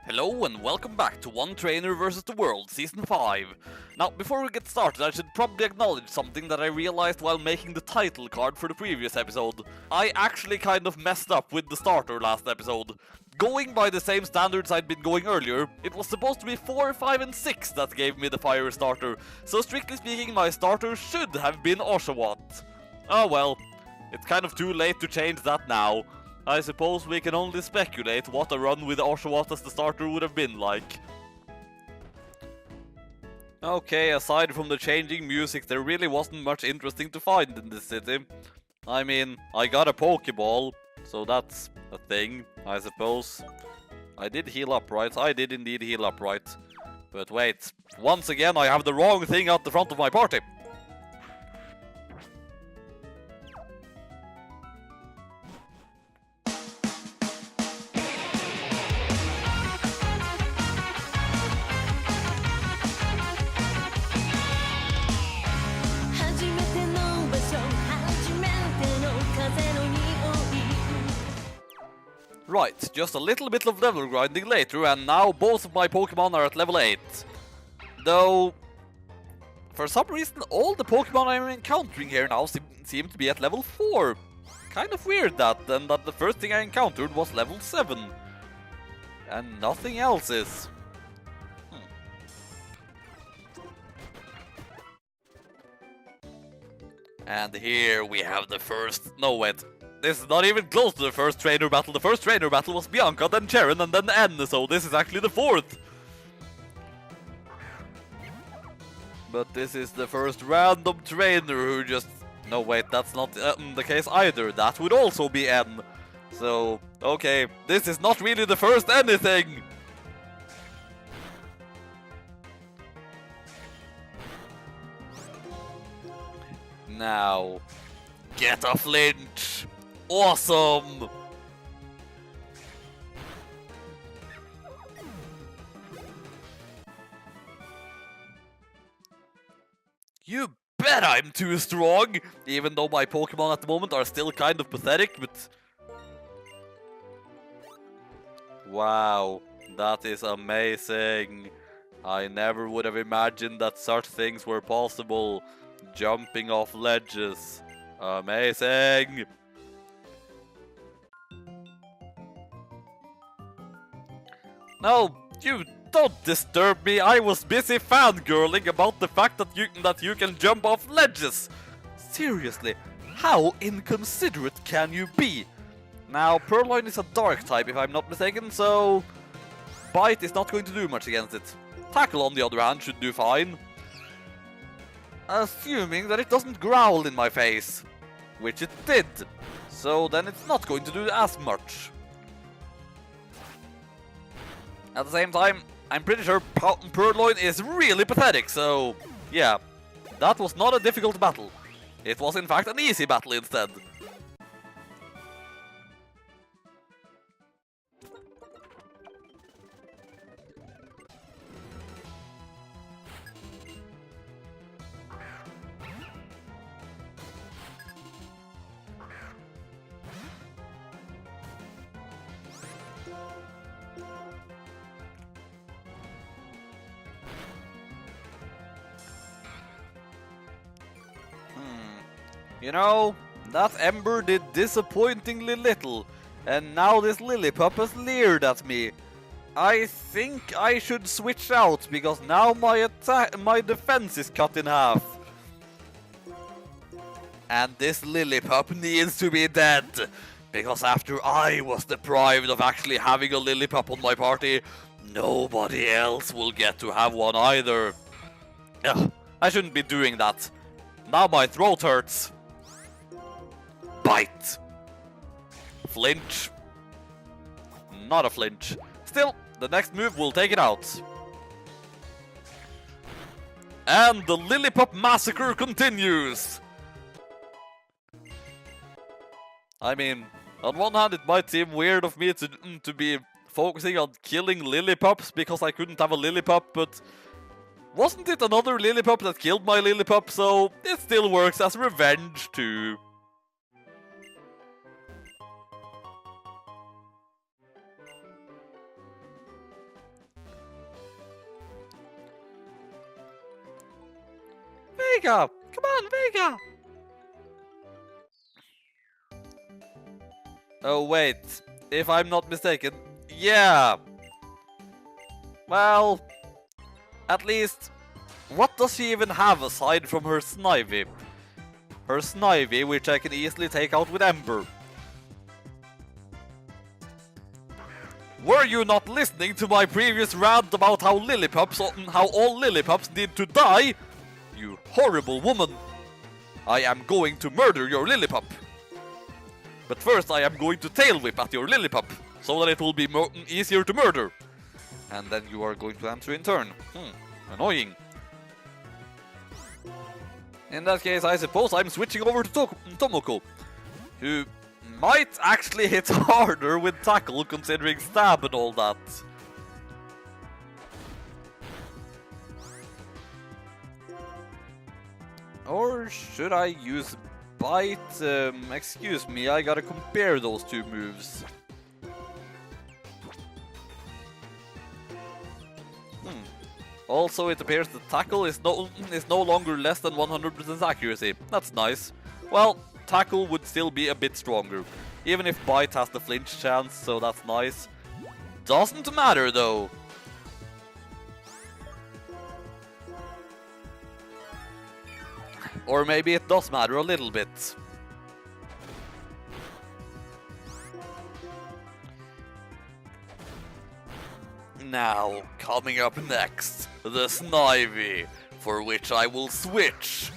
Hello and welcome back to One Trainer vs. the World, Season 5. Now, before we get started, I should probably acknowledge something that I realized while making the title card for the previous episode. I actually kind of messed up with the starter last episode. Going by the same standards I'd been going earlier, it was supposed to be 4, 5, and 6 that gave me the fire starter, so strictly speaking my starter should have been Oshawott. Oh well, it's kind of too late to change that now. I suppose we can only speculate what a run with Oshawott as the starter would have been like. Okay, aside from the changing music, there really wasn't much interesting to find in this city. I mean, I got a Pokeball, so that's a thing, I suppose. I did heal up, right? I did indeed heal up, right? But wait, once again I have the wrong thing at the front of my party. Right, just a little bit of level grinding later, and now both of my Pokemon are at level 8. Though, for some reason, all the Pokemon I'm encountering here now seem to be at level 4. Kind of weird that the first thing I encountered was level 7. And nothing else is. And here we have the first... No, wait. This is not even close to the first trainer battle. The first trainer battle was Bianca, then Charon, and then N, so this is actually the fourth. But this is the first random trainer who just... No, wait, that's not the case either. That would also be N. So, okay, this is not really the first anything. Now, get a flinch. Awesome! You bet I'm too strong! Even though my Pokemon at the moment are still kind of pathetic, but... Wow, that is amazing. I never would have imagined that such things were possible. Jumping off ledges. Amazing! No, you don't disturb me. I was busy fangirling about the fact that you can jump off ledges. Seriously, how inconsiderate can you be? Now, Purloin is a dark type if I'm not mistaken, so Bite is not going to do much against it. Tackle, on the other hand, should do fine. Assuming that it doesn't growl in my face, which it did. So then it's not going to do as much. At the same time, I'm pretty sure Purloin is really pathetic, so yeah, that was not a difficult battle. It was in fact an easy battle instead. You know, that Ember did disappointingly little, and now this Lillipup has leered at me. I think I should switch out, because now my defense is cut in half. And this Lillipup needs to be dead, because after I was deprived of actually having a Lillipup on my party, nobody else will get to have one either. Ugh, I shouldn't be doing that. Now my throat hurts. Bite. Flinch. Not a flinch. Still, the next move will take it out. And the Lillipup massacre continues. I mean, on one hand it might seem weird of me to be focusing on killing Lillipups because I couldn't have a Lillipup, but wasn't it another Lillipup that killed my Lillipup, so it still works as revenge too. Vega! Come on, Vega! Oh, wait. If I'm not mistaken. Yeah! Well, at least, what does she even have aside from her Snivy? Her Snivy, which I can easily take out with Ember. Were you not listening to my previous rant about how all Lillipups need to die? You horrible woman! I am going to murder your Lillipup. But first I am going to tail whip at your Lillipup, so that it will be easier to murder. And then you are going to answer in turn. Annoying. In that case, I suppose I'm switching over to Tomoko, who might actually hit harder with tackle considering stab and all that. Or should I use bite? Excuse me, I gotta compare those two moves. Also, it appears that tackle is no longer less than 100% accuracy. That's nice. Well, tackle would still be a bit stronger, even if bite has the flinch chance, so that's nice. Doesn't matter though. Or maybe it does matter a little bit. Now, coming up next, the Snivy, for which I will switch.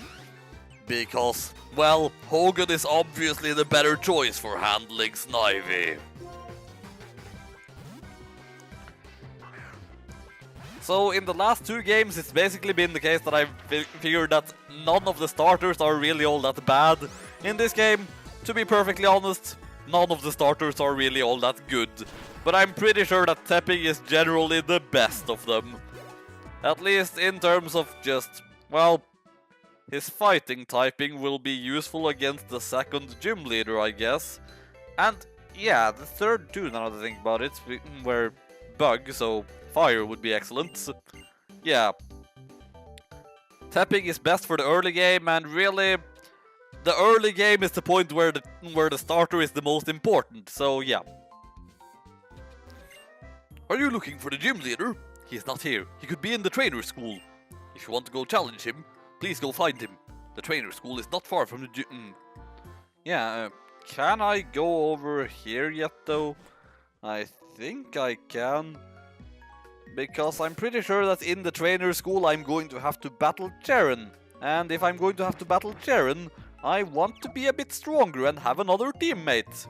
Because, well, Hogan is obviously the better choice for handling Snivy. So, in the last two games, it's basically been the case that I've figured that none of the starters are really all that bad. In this game, to be perfectly honest, none of the starters are really all that good. But I'm pretty sure that Tepping is generally the best of them. At least in terms of just, well, his fighting typing will be useful against the second gym leader, I guess. And yeah, the third too, now that I think about it, where Bug, so fire would be excellent. Yeah. Tepping is best for the early game, and really, the early game is the point where the starter is the most important, so yeah. Are you looking for the gym leader? He's not here. He could be in the trainer school. If you want to go challenge him, please go find him. The trainer school is not far from the gym. Yeah, can I go over here yet though? I think I can. Because I'm pretty sure that in the trainer school I'm going to have to battle Cheren. And if I'm going to have to battle Cheren, I want to be a bit stronger and have another teammate.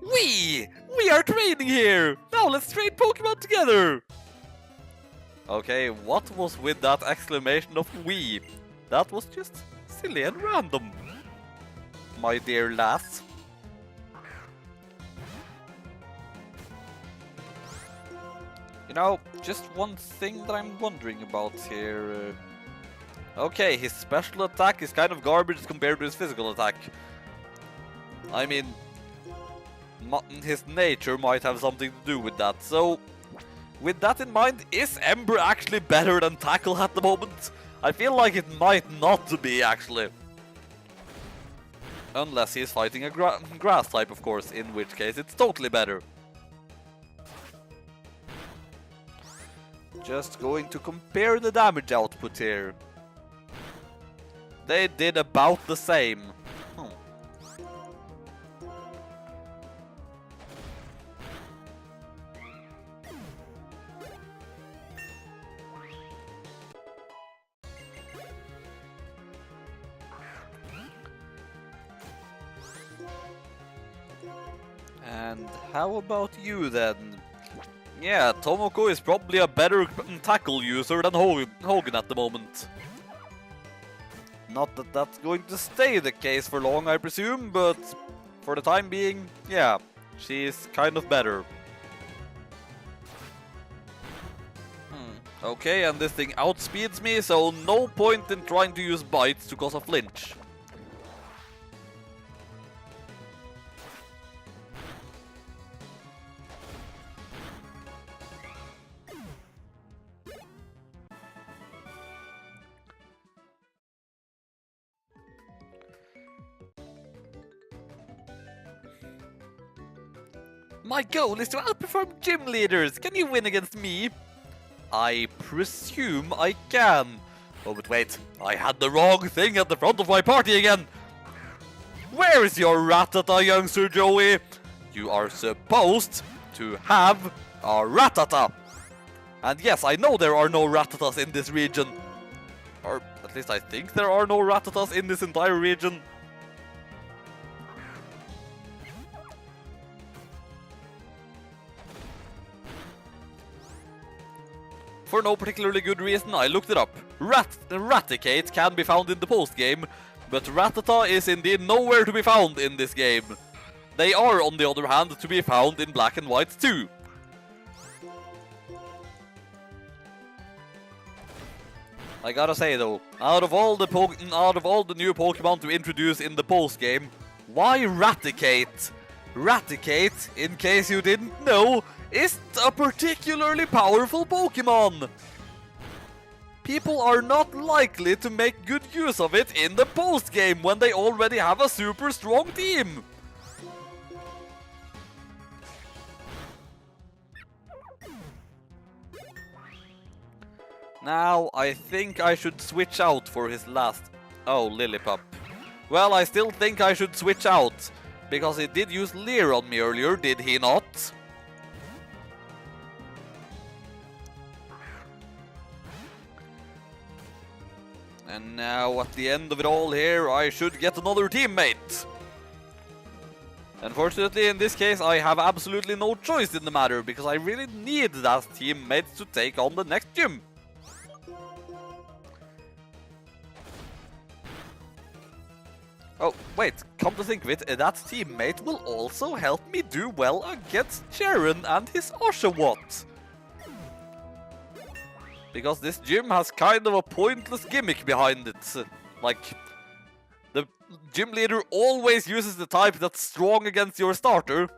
We are training here! Now let's train Pokemon together! Okay, what was with that exclamation of we? That was just silly and random, my dear lass. You know, just one thing that I'm wondering about here. Okay, his special attack is kind of garbage compared to his physical attack. I mean, his nature might have something to do with that, so with that in mind, is Ember actually better than Tackle at the moment? I feel like it might not be, actually. Unless he's fighting a grass type, of course, in which case it's totally better. Just going to compare the damage output here. They did about the same. And how about you then? Yeah, Tomoko is probably a better tackle user than Hogan at the moment. Not that that's going to stay the case for long, I presume, but for the time being, yeah, she's kind of better. Okay, and this thing outspeeds me, so no point in trying to use bites to cause a flinch. My goal is to outperform gym leaders. Can you win against me? I presume I can. Oh, but wait. I had the wrong thing at the front of my party again. Where's your Rattata, youngster Joey? You are supposed to have a Rattata. And yes, I know there are no Rattatas in this region. Or at least I think there are no Rattatas in this entire region. For no particularly good reason, I looked it up. Raticate can be found in the post-game, but Rattata is indeed nowhere to be found in this game. They are, on the other hand, to be found in Black and White too. I gotta say though, out of all the new Pokemon to introduce in the post-game, why Raticate? Raticate, in case you didn't know, is a particularly powerful Pokemon. People are not likely to make good use of it in the post-game when they already have a super strong team. Now, I think I should switch out for his last... Oh, Lillipup. Well, I still think I should switch out, because he did use Leer on me earlier, did he not? And now, at the end of it all here, I should get another teammate. Unfortunately, in this case, I have absolutely no choice in the matter, because I really need that teammate to take on the next gym. Oh, wait, come to think of it, that teammate will also help me do well against Sharon and his Oshawott. Because this gym has kind of a pointless gimmick behind it. Like, the gym leader always uses the type that's strong against your starter,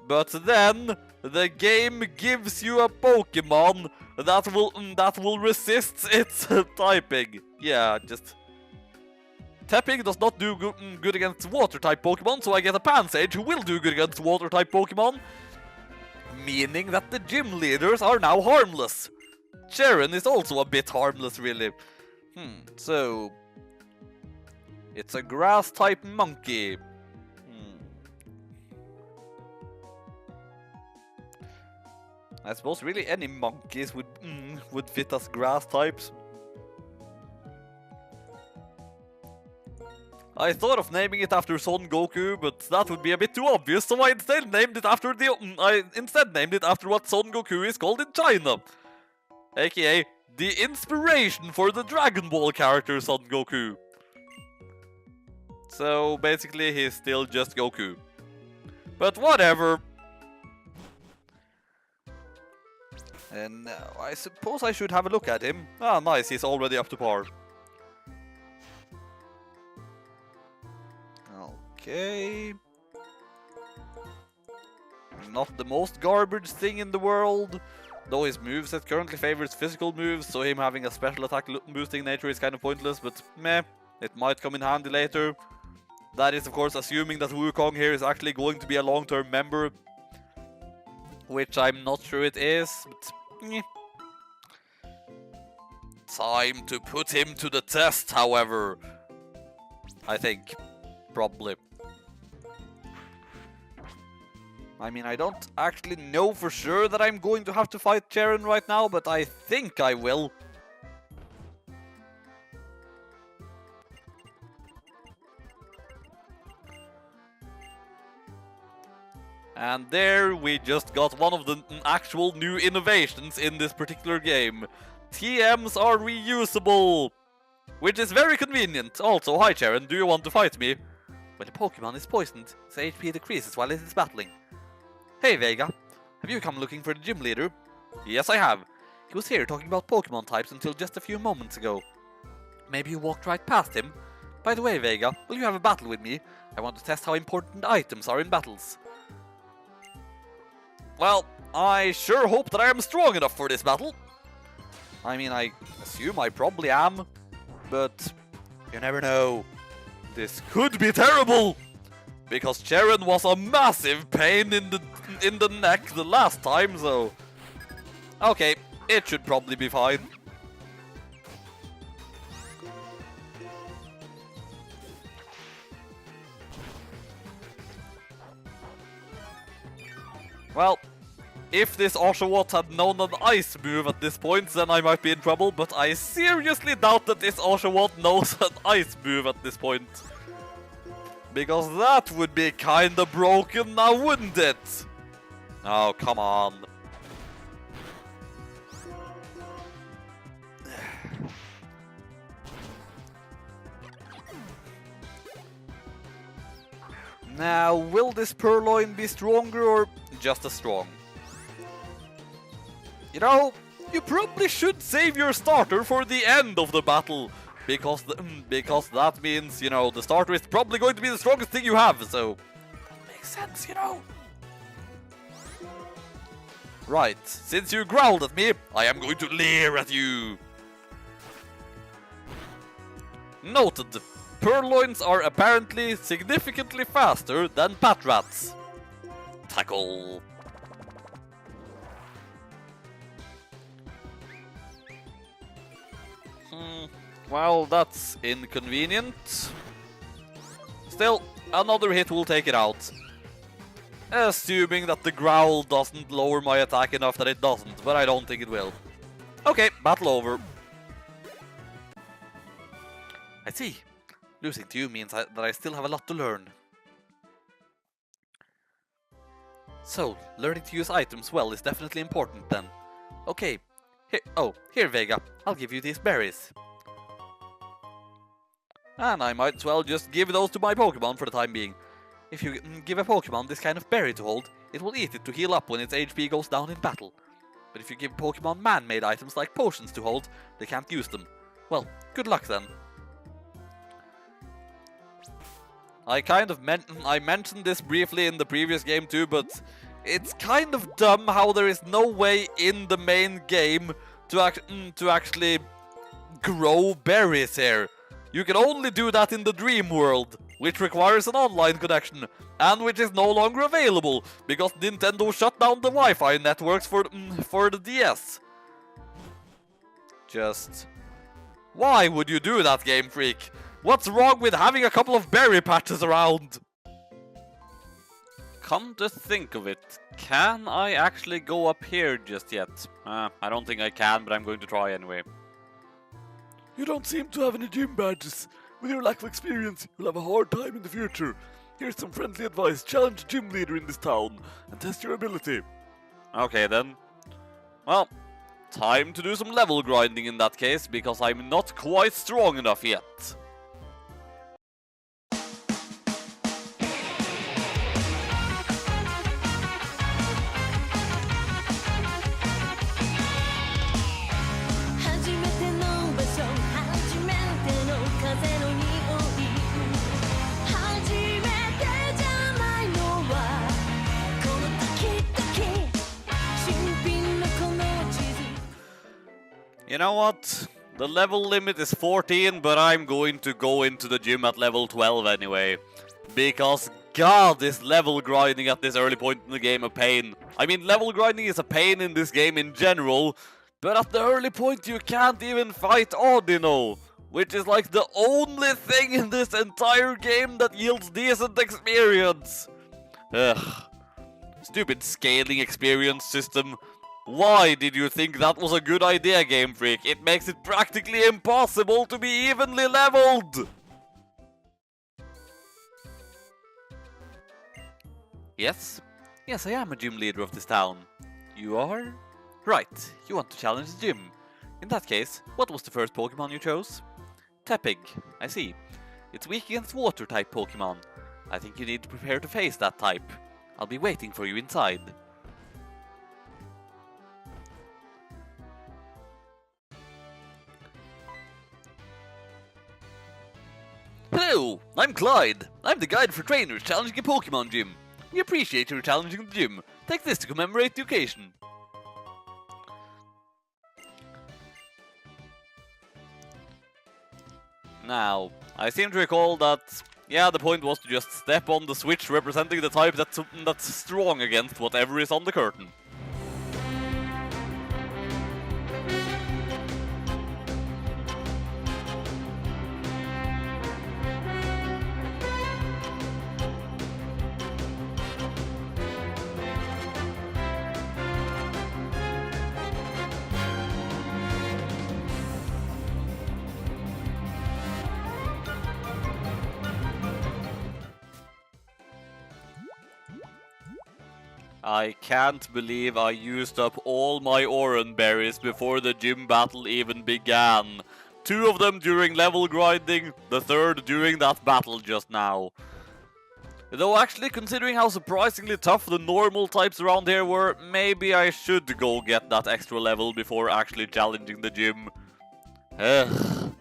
but then the game gives you a Pokemon that will resist its typing. Yeah, just... Tapping does not do good against water-type Pokemon, so I get a Pansage who will do good against water-type Pokemon. Meaning that the gym leaders are now harmless. Sharon is also a bit harmless, really. So... It's a grass-type monkey. I suppose really any monkeys would fit as grass-types. I thought of naming it after Son Goku, but that would be a bit too obvious, so I instead named it after what Son Goku is called in China, aka the inspiration for the Dragon Ball character Son Goku. So basically, he's still just Goku. But whatever. And now I suppose I should have a look at him. Ah, nice, he's already up to par. Okay. Not the most garbage thing in the world. Though his moveset currently favors physical moves, so him having a special attack boosting nature is kind of pointless, but meh, it might come in handy later. That is of course assuming that Wukong here is actually going to be a long-term member. Which I'm not sure it is, but meh. Time to put him to the test, however. I think. Probably. I mean, I don't actually know for sure that I'm going to have to fight Sharon right now, but I think I will. And there we just got one of the actual new innovations in this particular game. TMs are reusable! Which is very convenient. Also, hi Sharon, do you want to fight me? When a Pokemon is poisoned, its HP decreases while it is battling. Hey Vega, have you come looking for the gym leader? Yes, I have. He was here talking about Pokemon types until just a few moments ago. Maybe you walked right past him? By the way, Vega, will you have a battle with me? I want to test how important items are in battles. Well, I sure hope that I am strong enough for this battle. I mean, I assume I probably am, but you never know. This could be terrible! Because Sharon was a massive pain in in the neck the last time, so... Okay, it should probably be fine. Well, if this Oshawott had known an ice move at this point, then I might be in trouble, but I seriously doubt that this Oshawott knows an ice move at this point. Because that would be kinda broken now, wouldn't it? Oh, come on. Now, will this Purloin be stronger or just as strong? You know, you probably should save your starter for the end of the battle. Because that means, you know, the starter is probably going to be the strongest thing you have, so... Makes sense, you know. Right, since you growled at me, I am going to leer at you. Noted. Purloins are apparently significantly faster than Patrats. Tackle. Well, that's inconvenient. Still, another hit will take it out. Assuming that the growl doesn't lower my attack enough that it doesn't, but I don't think it will. Okay, battle over. I see. Losing to you means that I still have a lot to learn. So, learning to use items well is definitely important then. Okay. Here Vega, I'll give you these berries. And I might as well just give those to my Pokémon for the time being. If you give a Pokémon this kind of berry to hold, it will eat it to heal up when its HP goes down in battle. But if you give Pokémon man-made items like potions to hold, they can't use them. Well, good luck then. I mentioned this briefly in the previous game too, but it's kind of dumb how there is no way in the main game to actually grow berries here. You can only do that in the dream world, which requires an online connection, and which is no longer available, because Nintendo shut down the Wi-Fi networks for the DS. Just... why would you do that, Game Freak? What's wrong with having a couple of berry patches around? Come to think of it, can I actually go up here just yet? I don't think I can, but I'm going to try anyway. You don't seem to have any gym badges. With your lack of experience, you'll have a hard time in the future. Here's some friendly advice. Challenge a gym leader in this town and test your ability. Okay then. Well, time to do some level grinding in that case, because I'm not quite strong enough yet. You know what? The level limit is 14, but I'm going to go into the gym at level 12 anyway. Because god, is level grinding at this early point in the game a pain. I mean, level grinding is a pain in this game in general, but at the early point you can't even fight Audino, which is like the only thing in this entire game that yields decent experience. Ugh. Stupid scaling experience system. Why did you think that was a good idea, Game Freak? It makes it practically impossible to be evenly leveled! Yes? Yes, I am a gym leader of this town. You are? Right, you want to challenge the gym. In that case, what was the first Pokémon you chose? Tepig, I see. It's weak against water-type Pokémon. I think you need to prepare to face that type. I'll be waiting for you inside. Hello, I'm Clyde. I'm the guide for trainers challenging a Pokémon gym. We appreciate your challenging the gym. Take this to commemorate the occasion. Now, I seem to recall that Yeah, the point was to just step on the switch representing the type that's strong against whatever is on the curtain. I can't believe I used up all my Oran berries before the gym battle even began. 2 of them during level grinding, the 3rd during that battle just now. Though actually, considering how surprisingly tough the normal types around here were, maybe I should go get that extra level before actually challenging the gym. Ugh.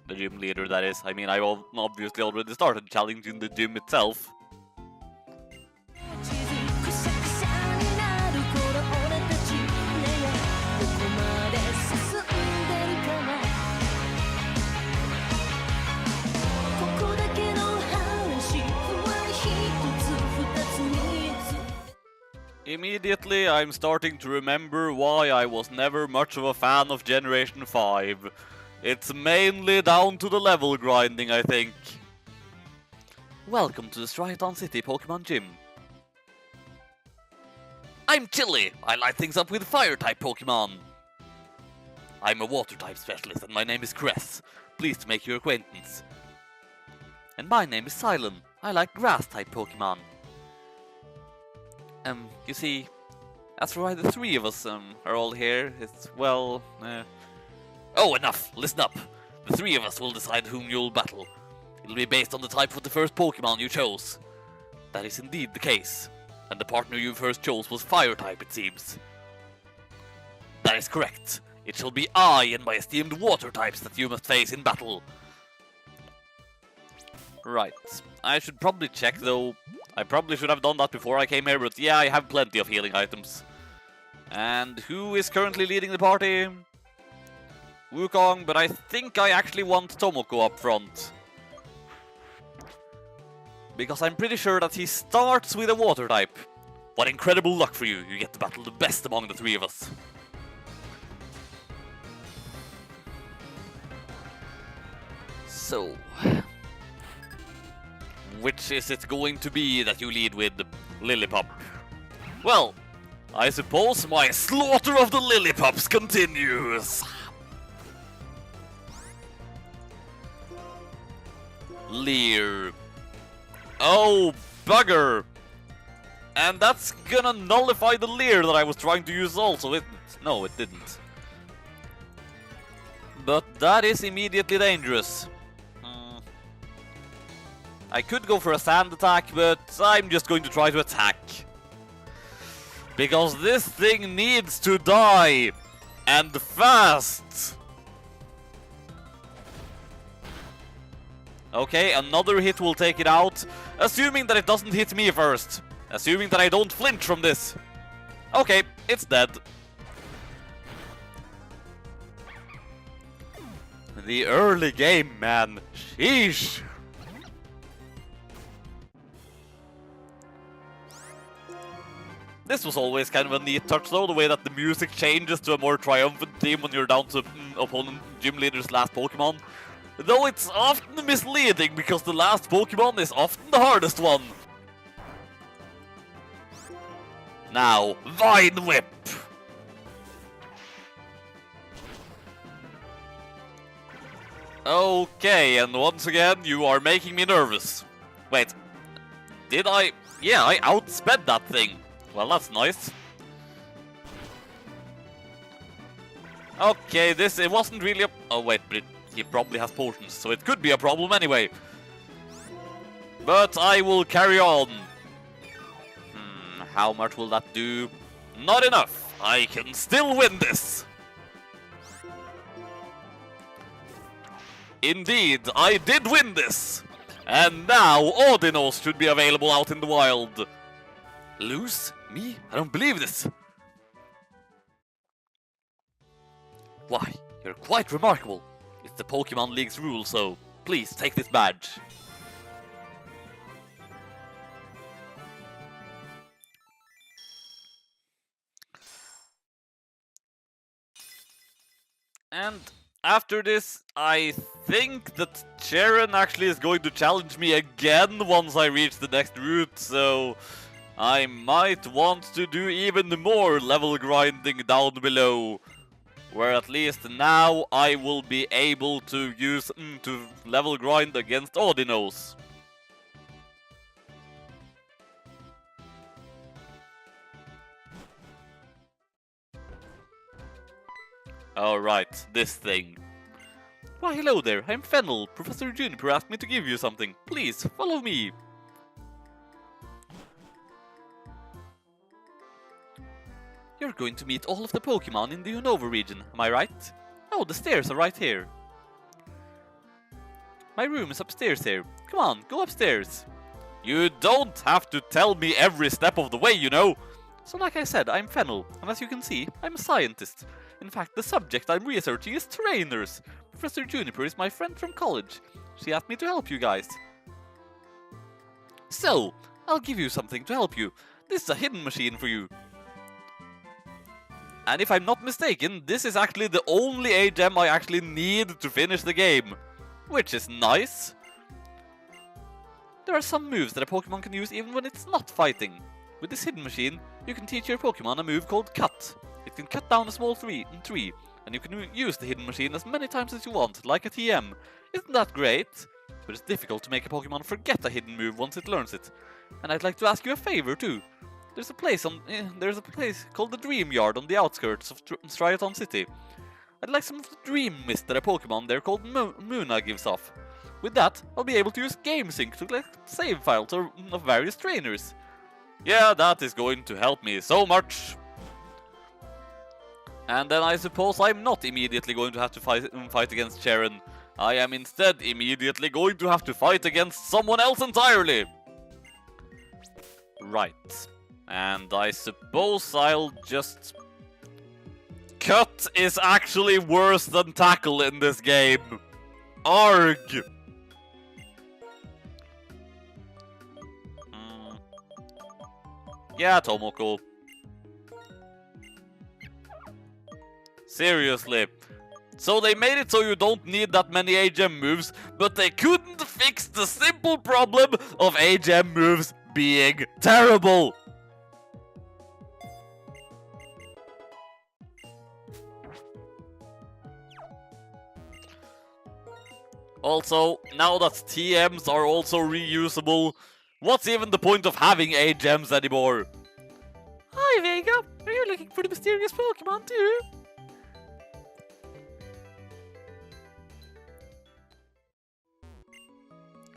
The gym leader, that is. I mean, I obviously already started challenging the gym itself. Immediately, I'm starting to remember why I was never much of a fan of Generation 5. It's mainly down to the level grinding, I think. Welcome to the Striaton City Pokemon Gym. I'm Chili. I light things up with Fire-type Pokemon. I'm a Water-type specialist and my name is Cress. Pleased to make your acquaintance. And my name is Silent. I like Grass-type Pokemon. You see, as for why the 3 of us, are all here, it's, well, Oh, enough! Listen up! The 3 of us will decide whom you'll battle. It'll be based on the type of the first Pokemon you chose. That is indeed the case. And the partner you first chose was Fire-type, it seems. That is correct. It shall be I and my esteemed Water-types that you must face in battle. Right. I should probably check, though. I probably should have done that before I came here, but yeah, I have plenty of healing items. And who is currently leading the party? Wukong, but I think I actually want Tomoko up front. Because I'm pretty sure that he starts with a Water type. What incredible luck for you! You get to battle the best among the 3 of us. So... which is it going to be that you lead with, Lillipup? Well, I suppose my slaughter of the Lillipups continues. Leer. Oh, bugger! And that's gonna nullify the Leer that I was trying to use also, isn't it? No, it didn't. But that is immediately dangerous. I could go for a sand attack, but I'm just going to try to attack. Because this thing needs to die! And fast! Okay, another hit will take it out. Assuming that it doesn't hit me first. Assuming that I don't flinch from this. Okay, it's dead. The early game, man. Sheesh. This was always kind of a neat touch though, the way that the music changes to a more triumphant theme when you're down to opponent gym leader's last Pokemon. Though it's often misleading because the last Pokemon is often the hardest one. Now, Vine Whip! Okay, and once again, you are making me nervous. Wait, did I? Yeah, I outsped that thing. Well, that's nice. Okay, it wasn't really a... Oh wait, but he probably has potions, so it could be a problem anyway. But I will carry on. How much will that do? Not enough. I can still win this. Indeed, I did win this. And now Audinos should be available out in the wild. Lose? Me? I don't believe this. Why, you're quite remarkable. It's the Pokemon League's rule, so please take this badge. And after this, I think that Sharon actually is going to challenge me again once I reach the next route, so I might want to do even more level grinding down below. Where at least now I will be able to use to level grind against Audinos. Alright, this thing. Why hello there, I'm Fennel. Professor Juniper asked me to give you something. Please, follow me. You're going to meet all of the Pokémon in the Unova region, am I right? Oh, the stairs are right here. My room is upstairs here. Come on, go upstairs. You don't have to tell me every step of the way, you know. So like I said, I'm Fennel, and as you can see, I'm a scientist. In fact, the subject I'm researching is trainers. Professor Juniper is my friend from college. She asked me to help you guys. So, I'll give you something to help you. This is a hidden machine for you. And if I'm not mistaken, this is actually the only A-gem I actually need to finish the game. Which is nice. There are some moves that a Pokemon can use even when it's not fighting. With this hidden machine, you can teach your Pokemon a move called Cut. It can cut down a small tree, and you can use the hidden machine as many times as you want, like a TM. Isn't that great? But it's difficult to make a Pokemon forget a hidden move once it learns it. And I'd like to ask you a favor too. There's a place called the Dream Yard on the outskirts of Striaton City. I'd like some of the dream mist that a Pokemon there called Muna gives off. With that, I'll be able to use GameSync to collect save files of various trainers. Yeah, that is going to help me so much. And then I suppose I'm not immediately going to have to fight against Sharon. I am instead immediately going to have to fight against someone else entirely. Right. And I suppose I'll just... Cut is actually worse than Tackle in this game. Arg! Yeah, Tomoko. Seriously. So they made it so you don't need that many A-gem moves, but they couldn't fix the simple problem of A-gem moves being terrible. Also, now that TMs are also reusable, what's even the point of having A-gems anymore? Hi Vega, are you looking for the mysterious Pokemon too?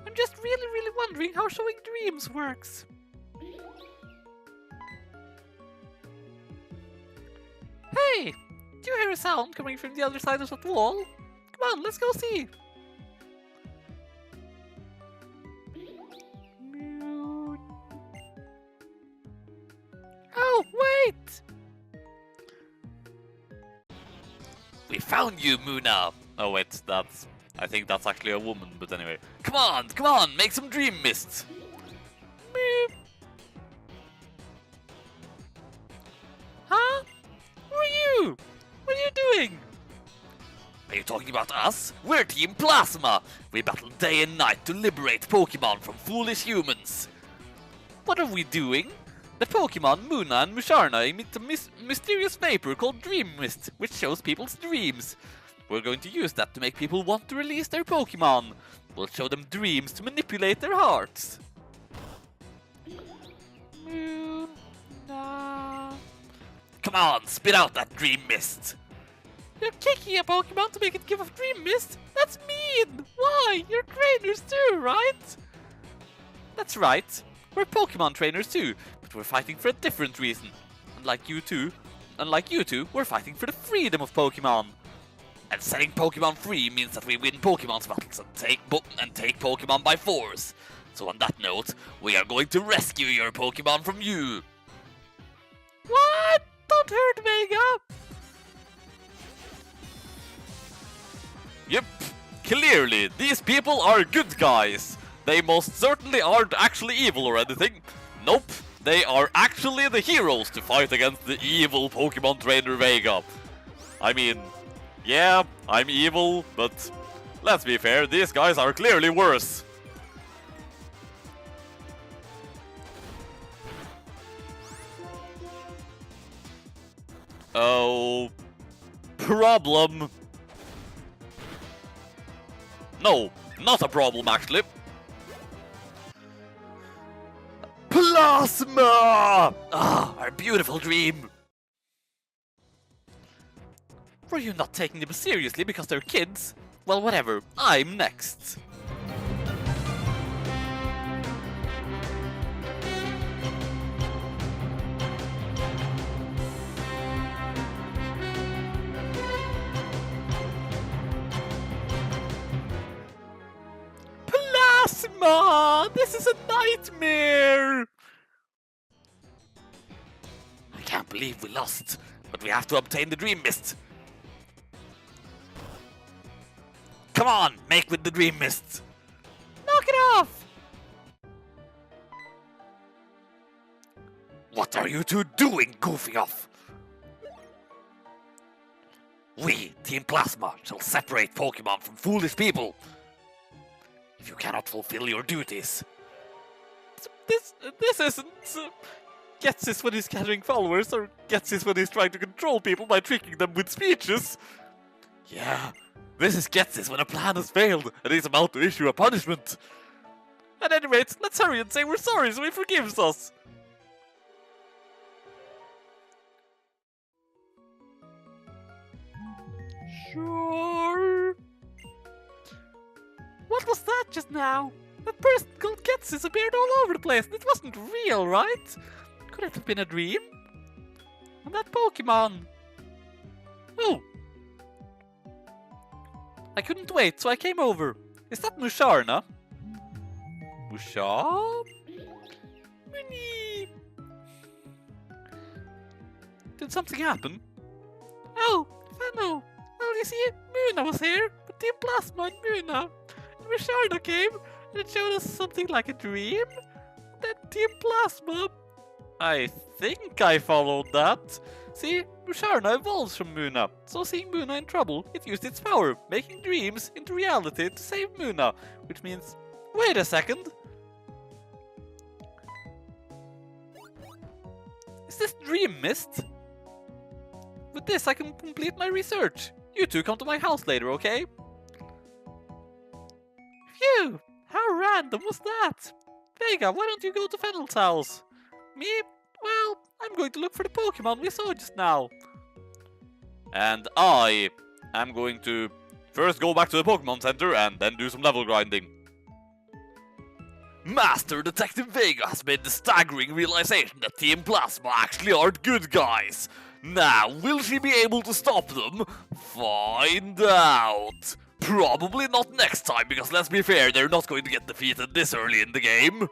I'm just really wondering how showing dreams works. Hey! Do you hear a sound coming from the other side of that wall? Come on, let's go see! Oh, wait! We found you, Muna! Oh wait, I think that's actually a woman, but anyway. Come on, make some dream mist! Meep. Huh? Who are you? What are you doing? Are you talking about us? We're Team Plasma! We battle day and night to liberate Pokemon from foolish humans! What are we doing? The Pokemon Muna and Musharna emit a mysterious vapor called Dream Mist, which shows people's dreams. We're going to use that to make people want to release their Pokemon. We'll show them dreams to manipulate their hearts. Muna. Come on, spit out that Dream Mist. You're kicking a Pokemon to make it give off Dream Mist? That's mean! Why? You're trainers too, right? That's right. We're Pokemon trainers too, but we're fighting for a different reason. Unlike you two, we're fighting for the freedom of Pokemon. And setting Pokemon free means that we win Pokemon's battles and take Pokemon by force. So on that note, we are going to rescue your Pokemon from you. What? Don't hurt Vega! Yep, clearly, these people are good guys. They most certainly aren't actually evil or anything. Nope, they are actually the heroes to fight against the evil Pokemon trainer Vega. I mean, Yeah, I'm evil, but let's be fair, these guys are clearly worse. Oh, problem. No, not a problem actually. Plasma! Ah, our beautiful dream. Were you not taking them seriously because they're kids? Well, whatever. I'm next. Plasma! This is a nightmare! I can't believe we lost, but we have to obtain the Dream Mist. Come on, make with the Dream Mist. Knock it off! What are you two doing, goofing off? We, Team Plasma, shall separate Pokémon from foolish people. If you cannot fulfill your duties. This isn't... Gets this when he's gathering followers, or gets this when he's trying to control people by tricking them with speeches. Yeah, this is gets this when a plan has failed and he's about to issue a punishment. At any rate, let's hurry and say we're sorry so he forgives us. Sure. What was that just now? That person called Getsis appeared all over the place and it wasn't real, right? Could it have been a dream? And that Pokemon? Oh! I couldn't wait, so I came over. Is that Musharna? Mushar? Mini? Did something happen? Oh, Fenno! Well, you see, Muna was here, but Team Plasma and Muna. And Musharna came, and it showed us something like a dream. Then Team Plasma... I think I followed that. See, Musharna evolves from Muna, so seeing Muna in trouble, it used its power, making dreams into reality to save Muna, which means... Wait a second! Is this Dream Mist? With this I can complete my research. You two come to my house later, okay? Phew! How random was that? Vega, why don't you go to Fennel's house? Me? Well, I'm going to look for the Pokemon we saw just now. And I am going to first go back to the Pokemon Center and then do some level grinding. Master Detective Vega has made the staggering realization that Team Plasma actually aren't good guys. Now, will she be able to stop them? Find out. Probably not next time, because let's be fair, they're not going to get defeated this early in the game.